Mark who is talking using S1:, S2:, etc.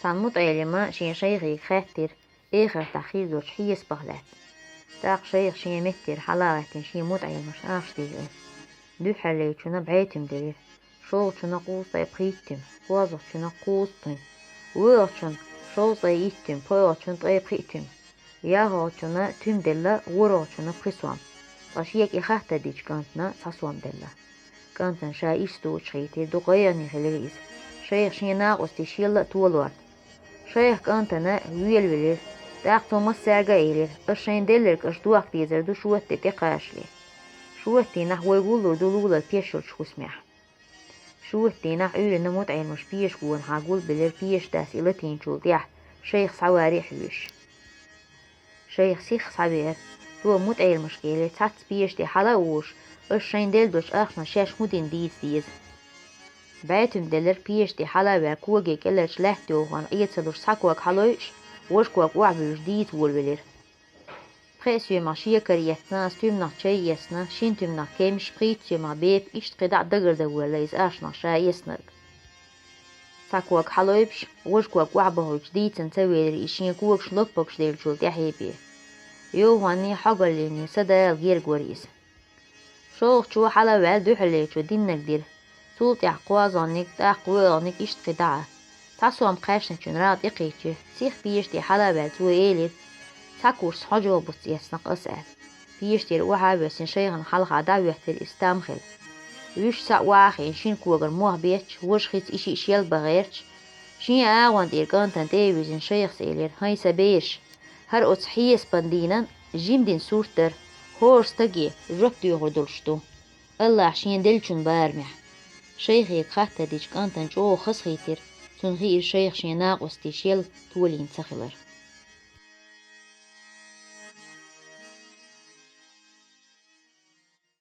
S1: صمت علما شين شيخي خاتر إخر تخيل دوش حيس بغلات تاق شيخ شين متر حلاوة شين موت علمش آشتيغ دو حلي شنا بعيتم دليل شو شنا قوصة بخيتم وازق شنا قوصتم ويرشن شو زيتم بيرشن طيب خيتم ياهو شنا تم دلا ورو شنا بخسوام تاشيك إخاتا ديش كانتنا تصوام دلا كانتن شايستو شخيتي دو غيرني خليز شيخ شين ناقص تشيل طولوات شيخ كانتنا ويل تاقتو مسارقا إلير الشين دلرك أشدوك ديزر دو شوتي تقاشلي شوتي نحو يقولوا دولولا بيشل شوسمح شوتي نح أولي نموت عين مش بيش قون حاقول بلير بيش داس إلتين شو ديح شيخ سواري حوش شيخ سيخ سابير تو موت عين مشكلة تات بيش دي حلاوش الشين دل دوش أخنا شاش مدين ديز بعتم دلر بيش دي حلاوة كوغي كلش لحتو وان ايتسلوش ساكوك حلوش وشكوك وعبوش ديت والبلير بريسيو ماشيه كريتنا ستومنا تشيسنا شينتومنا كيم شبريتيو ما بيب إشت قدع دقر دولا إزاشنا شايسنك ساكوك حلوبش وشكوك وعبه جديد نسوي إشين كوك شلوبك دير جول تحيبي يوهاني حقل ليني سدا الغير قوريس شو حلا وعل دو حليتو دينك دير سولت يحقوازانك تاقوالانك إشت قدعه تاسو هم قاشن چون راد إقيتو سيخ بيشتي حلا وعل تو إيلير تاكورس حجو بس يسنق أسأل بيشتر وحابس شيخن حلقة دعوة الاستامخل ويش سا واخي شين كوغر موه بيتش وش خيت إشي إشيال بغيرش شين آغوان دير كانتن تيوزن شيخ سيلير هاي سبيش هر أتحيس بندينا جيم دين سورتر هورس تجي ربطو يغردلشتو الله شين دلشن بارمح شيخي خاطة ديش كانتن جو خص خيتر تنغير شيخ شين ناقوس تيشيل تولين تخلر